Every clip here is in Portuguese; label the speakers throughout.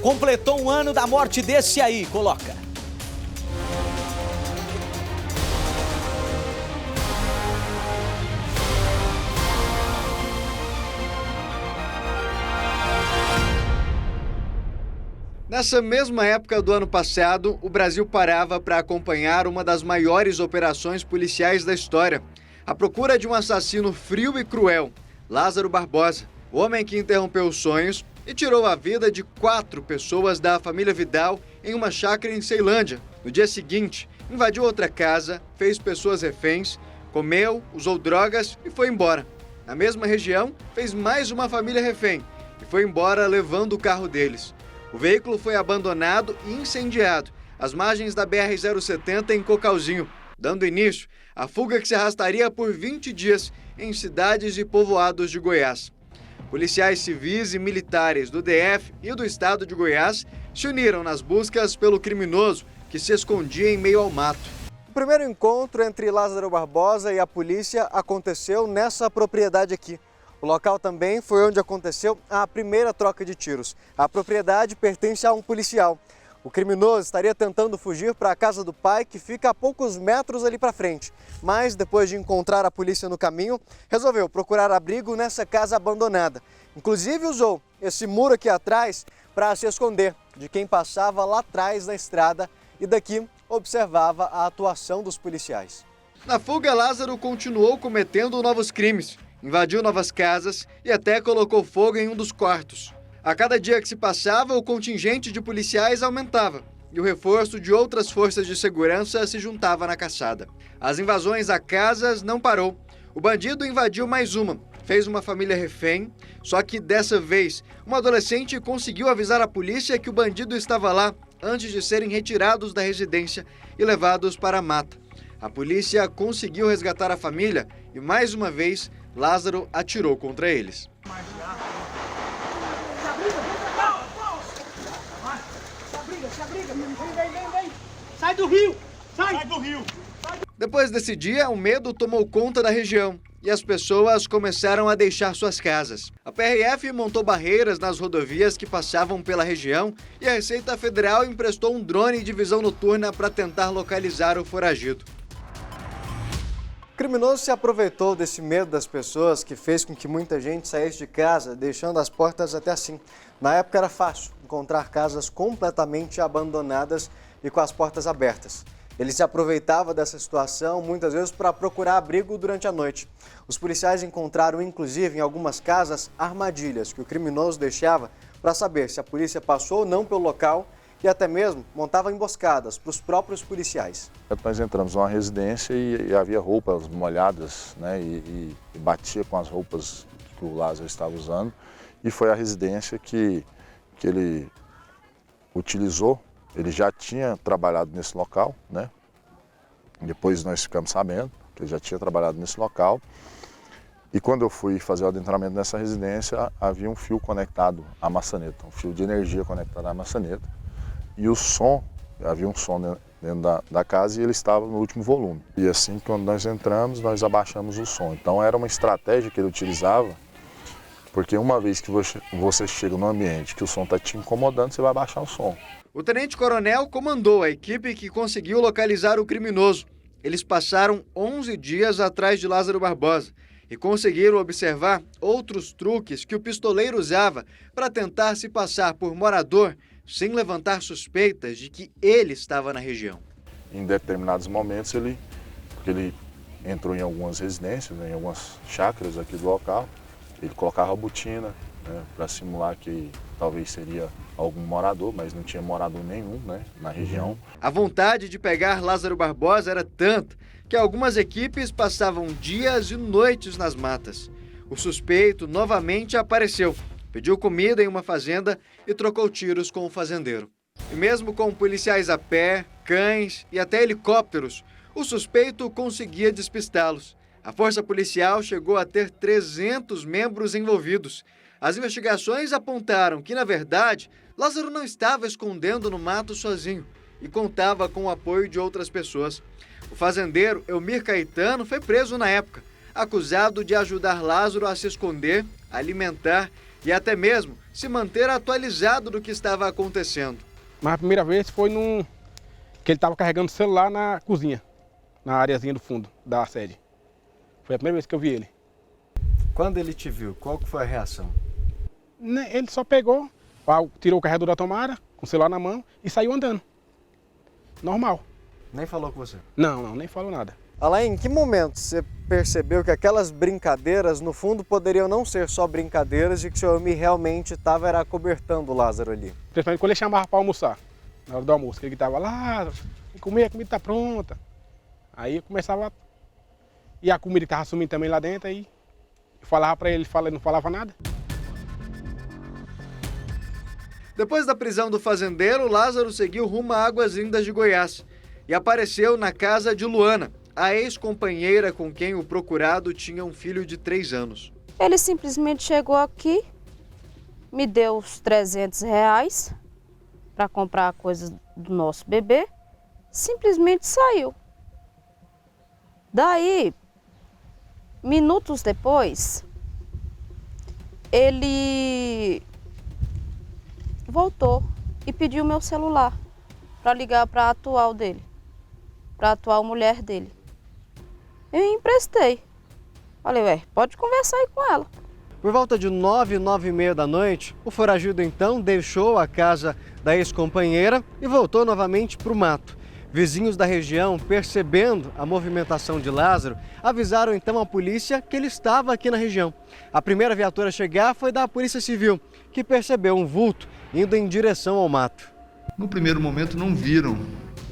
Speaker 1: completou um ano da morte desse aí, coloca.
Speaker 2: Nessa mesma época do ano passado, o Brasil parava para acompanhar uma das maiores operações policiais da história. A procura de um assassino frio e cruel, Lázaro Barbosa, o homem que interrompeu os sonhos e tirou a vida de 4 pessoas da família Vidal em uma chácara em Ceilândia. No dia seguinte, invadiu outra casa, fez pessoas reféns, comeu, usou drogas e foi embora. Na mesma região, fez mais uma família refém e foi embora levando o carro deles. O veículo foi abandonado e incendiado às margens da BR-070 em Cocalzinho, dando início à fuga que se arrastaria por 20 dias em cidades e povoados de Goiás. Policiais civis e militares do DF e do estado de Goiás se uniram nas buscas pelo criminoso que se escondia em meio ao mato. O primeiro encontro entre Lázaro Barbosa e a polícia aconteceu nessa propriedade aqui. O local também foi onde aconteceu a primeira troca de tiros. A propriedade pertence a um policial. O criminoso estaria tentando fugir para a casa do pai, que fica a poucos metros ali para frente. Mas, depois de encontrar a polícia no caminho, resolveu procurar abrigo nessa casa abandonada. Inclusive usou esse muro aqui atrás para se esconder de quem passava lá atrás na estrada e daqui observava a atuação dos policiais. Na fuga, Lázaro continuou cometendo novos crimes. Invadiu novas casas e até colocou fogo em um dos quartos. A cada dia que se passava, o contingente de policiais aumentava e o reforço de outras forças de segurança se juntava na caçada. As invasões a casas não parou. O bandido invadiu mais uma, fez uma família refém, só que dessa vez, uma adolescente conseguiu avisar a polícia que o bandido estava lá antes de serem retirados da residência e levados para a mata. A polícia conseguiu resgatar a família e, mais uma vez, Lázaro atirou contra eles.
Speaker 3: Sai do rio! Sai do rio!
Speaker 2: Depois desse dia, o medo tomou conta da região e as pessoas começaram a deixar suas casas. A PRF montou barreiras nas rodovias que passavam pela região e a Receita Federal emprestou um drone de visão noturna para tentar localizar o foragido. O criminoso se aproveitou desse medo das pessoas que fez com que muita gente saísse de casa, deixando as portas até assim. Na época era fácil encontrar casas completamente abandonadas e com as portas abertas. Ele se aproveitava dessa situação muitas vezes para procurar abrigo durante a noite. Os policiais encontraram inclusive em algumas casas armadilhas que o criminoso deixava para saber se a polícia passou ou não pelo local e até mesmo montava emboscadas para os próprios policiais.
Speaker 4: Nós entramos numa residência e havia roupas molhadas, né, e batia com as roupas que o Lázaro estava usando. E foi a residência que ele utilizou. Ele já tinha trabalhado nesse local, né? Depois nós ficamos sabendo que ele já tinha trabalhado nesse local. E quando eu fui fazer o adentramento nessa residência, havia um fio conectado à maçaneta, um fio de energia conectado à maçaneta. E o som, havia um som dentro da casa e ele estava no último volume. E assim, quando nós entramos, nós abaixamos o som. Então era uma estratégia que ele utilizava, porque uma vez que você chega num ambiente que o som está te incomodando, você vai abaixar o som.
Speaker 2: O tenente-coronel comandou a equipe que conseguiu localizar o criminoso. Eles passaram 11 dias atrás de Lázaro Barbosa e conseguiram observar outros truques que o pistoleiro usava para tentar se passar por morador sem levantar suspeitas de que ele estava na região.
Speaker 4: Em determinados momentos, porque ele entrou em algumas residências, né, em algumas chácaras aqui do local, ele colocava a botina, né, para simular que talvez seria algum morador, mas não tinha morador nenhum, né, na região.
Speaker 2: A vontade de pegar Lázaro Barbosa era tanta que algumas equipes passavam dias e noites nas matas. O suspeito novamente apareceu, pediu comida em uma fazenda e trocou tiros com o fazendeiro. E mesmo com policiais a pé, cães e até helicópteros, o suspeito conseguia despistá-los. A força policial chegou a ter 300 membros envolvidos. As investigações apontaram que, na verdade, Lázaro não estava escondendo no mato sozinho e contava com o apoio de outras pessoas. O fazendeiro Elmir Caetano foi preso na época, acusado de ajudar Lázaro a se esconder, alimentar e até mesmo se manter atualizado do que estava acontecendo.
Speaker 5: Mas a primeira vez foi que ele estava carregando o celular na cozinha, na areazinha do fundo da sede. Foi a primeira vez que eu vi ele.
Speaker 6: Quando ele te viu, qual que foi a reação?
Speaker 5: Ele só pegou, tirou o carregador da tomada, com o celular na mão e saiu andando. Normal.
Speaker 6: Nem falou com você?
Speaker 5: Não, nem falou nada.
Speaker 6: Alain, em que momento você percebeu que aquelas brincadeiras, no fundo, poderiam não ser só brincadeiras e que o seu homem realmente estava acobertando o Lázaro ali?
Speaker 5: Principalmente quando ele chamava para almoçar, na hora do almoço, que ele gritava, Lázaro, vem comer, a comida está pronta. Aí eu começava, e a comida estava sumindo também lá dentro, aí eu falava para ele, ele não falava nada.
Speaker 2: Depois da prisão do fazendeiro, Lázaro seguiu rumo a Águas Lindas de Goiás e apareceu na casa de Luana, a ex-companheira com quem o procurado tinha um filho de 3 anos.
Speaker 7: Ele simplesmente chegou aqui, me deu os R$300 para comprar coisas do nosso bebê, simplesmente saiu. Daí, minutos depois, ele voltou e pediu meu celular para ligar para a atual dele, para a atual mulher dele. Eu emprestei. Falei, pode conversar aí com ela.
Speaker 6: Por volta de 9h da noite, o foragido então deixou a casa da ex-companheira e voltou novamente para o mato. Vizinhos da região, percebendo a movimentação de Lázaro, avisaram então a polícia que ele estava aqui na região. A primeira viatura a chegar foi da Polícia Civil, que percebeu um vulto indo em direção ao mato.
Speaker 8: No primeiro momento não viram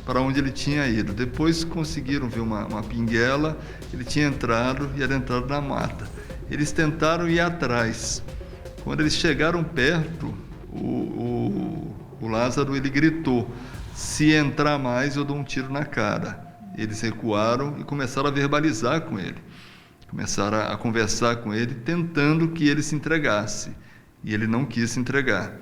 Speaker 8: para onde ele tinha ido. Depois conseguiram ver uma pinguela, ele tinha entrado e era entrado na mata. Eles tentaram ir atrás. Quando eles chegaram perto, o Lázaro ele gritou, se entrar mais eu dou um tiro na cara. Eles recuaram e começaram a verbalizar com ele. Começaram a conversar com ele, tentando que ele se entregasse. E ele não quis se entregar.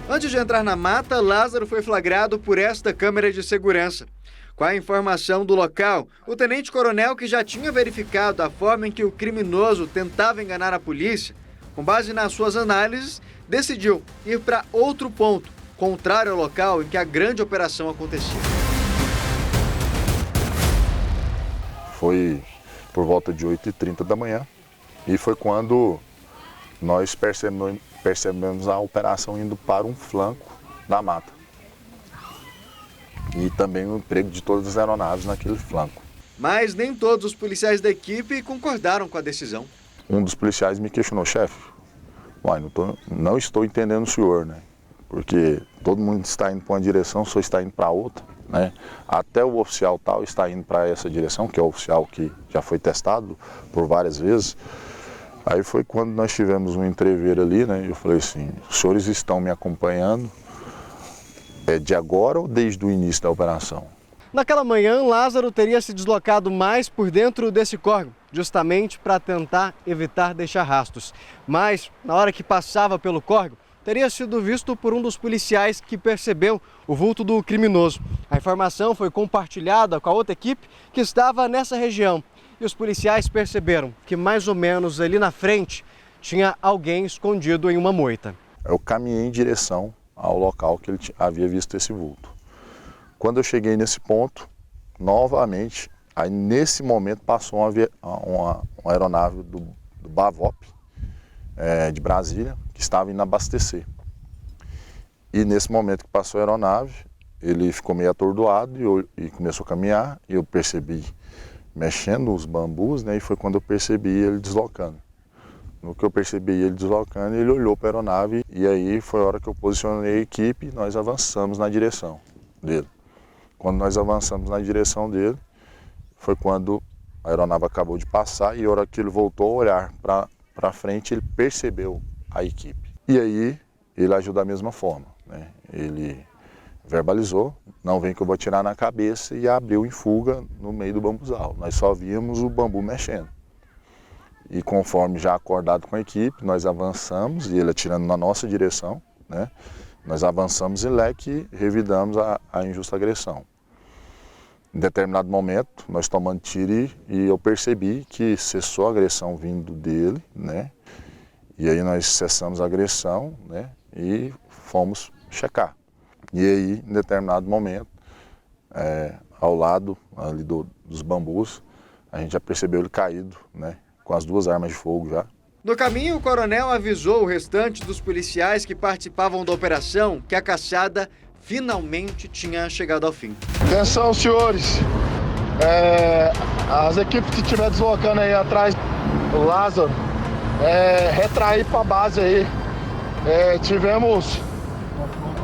Speaker 2: Antes de entrar na mata, Lázaro foi flagrado por esta câmera de segurança. Com a informação do local, o tenente-coronel, que já tinha verificado a forma em que o criminoso tentava enganar a polícia, com base nas suas análises, decidiu ir para outro ponto, contrário ao local em que a grande operação acontecia.
Speaker 4: Foi por volta de 8h30 da manhã e foi quando nós percebemos a operação indo para um flanco da mata. E também o emprego de todas as aeronaves naquele flanco.
Speaker 2: Mas nem todos os policiais da equipe concordaram com a decisão.
Speaker 4: Um dos policiais me questionou, chefe, não estou entendendo o senhor, né? Porque todo mundo está indo para uma direção, o senhor está indo para outra, né? Até o oficial tal está indo para essa direção, que é o oficial que já foi testado por várias vezes. Aí foi quando nós tivemos um entrever ali, né? Eu falei assim, os senhores estão me acompanhando de agora ou desde o início da operação?
Speaker 6: Naquela manhã, Lázaro teria se deslocado mais por dentro desse córrego, justamente para tentar evitar deixar rastros. Mas, na hora que passava pelo córrego, teria sido visto por um dos policiais que percebeu o vulto do criminoso. A informação foi compartilhada com a outra equipe que estava nessa região. E os policiais perceberam que mais ou menos ali na frente tinha alguém escondido em uma moita.
Speaker 4: Eu caminhei em direção ao local que ele havia visto esse vulto. Quando eu cheguei nesse ponto, novamente, aí nesse momento passou uma aeronave do BAVOP de Brasília, que estava indo abastecer. E nesse momento que passou a aeronave, ele ficou meio atordoado e começou a caminhar, e eu percebi mexendo os bambus, né, e foi quando eu percebi ele deslocando. No que eu percebi ele deslocando, ele olhou para a aeronave e aí foi a hora que eu posicionei a equipe e nós avançamos na direção dele. Quando nós avançamos na direção dele, foi quando a aeronave acabou de passar e a hora que ele voltou a olhar para frente, ele percebeu a equipe. E aí ele agiu da mesma forma, né? Ele verbalizou, não vem que eu vou atirar na cabeça, e abriu em fuga no meio do bambuzal. Nós só víamos o bambu mexendo. E conforme já acordado com a equipe, nós avançamos, e ele atirando na nossa direção, né? Nós avançamos em leque e revidamos a injusta agressão. Em determinado momento, nós tomando tiro e eu percebi que cessou a agressão vindo dele, né? E aí nós cessamos a agressão, né, e fomos checar. E aí, em determinado momento, ao lado ali dos bambus, a gente já percebeu ele caído, né, com as 2 armas de fogo já.
Speaker 2: No caminho, o coronel avisou o restante dos policiais que participavam da operação que a caçada finalmente tinha chegado ao fim.
Speaker 9: Atenção, senhores. As equipes que estiver deslocando aí atrás do Lázaro, retrair para a base aí. Tivemos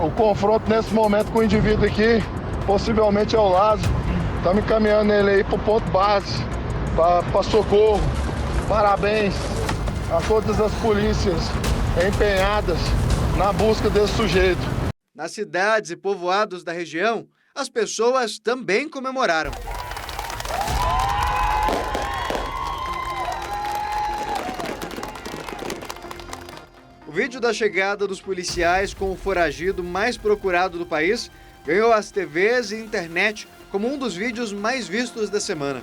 Speaker 9: o confronto nesse momento com o indivíduo aqui, possivelmente é o Lázaro. Estamos encaminhando ele aí para o ponto base, para socorro. Parabéns a todas as polícias empenhadas na busca desse sujeito.
Speaker 2: Nas cidades e povoados da região, as pessoas também comemoraram. O vídeo da chegada dos policiais com o foragido mais procurado do país ganhou as TVs e internet como um dos vídeos mais vistos da semana.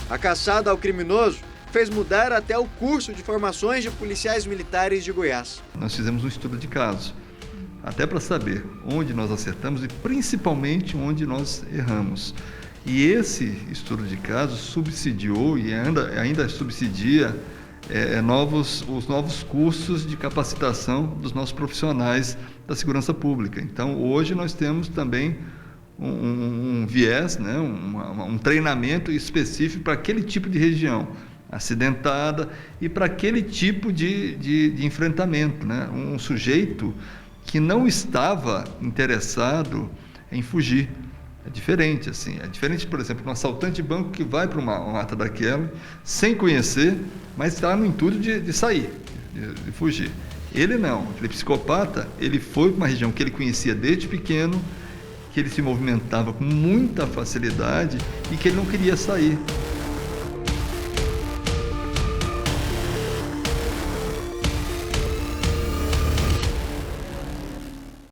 Speaker 2: A caçada ao criminoso fez mudar até o curso de formações de policiais militares de Goiás.
Speaker 8: Nós fizemos um estudo de caso, até para saber onde nós acertamos e principalmente onde nós erramos. E esse estudo de caso subsidiou e ainda subsidia os novos cursos de capacitação dos nossos profissionais da segurança pública. Então, hoje nós temos também um viés, né, um treinamento específico para aquele tipo de região acidentada e para aquele tipo de enfrentamento, né? Um sujeito que não estava interessado em fugir. É diferente, assim. É diferente, por exemplo, um assaltante de banco que vai para uma mata daquela sem conhecer, mas está no intuito de sair, de fugir. Ele não. Aquele psicopata, ele foi para uma região que ele conhecia desde pequeno, que ele se movimentava com muita facilidade e que ele não queria sair.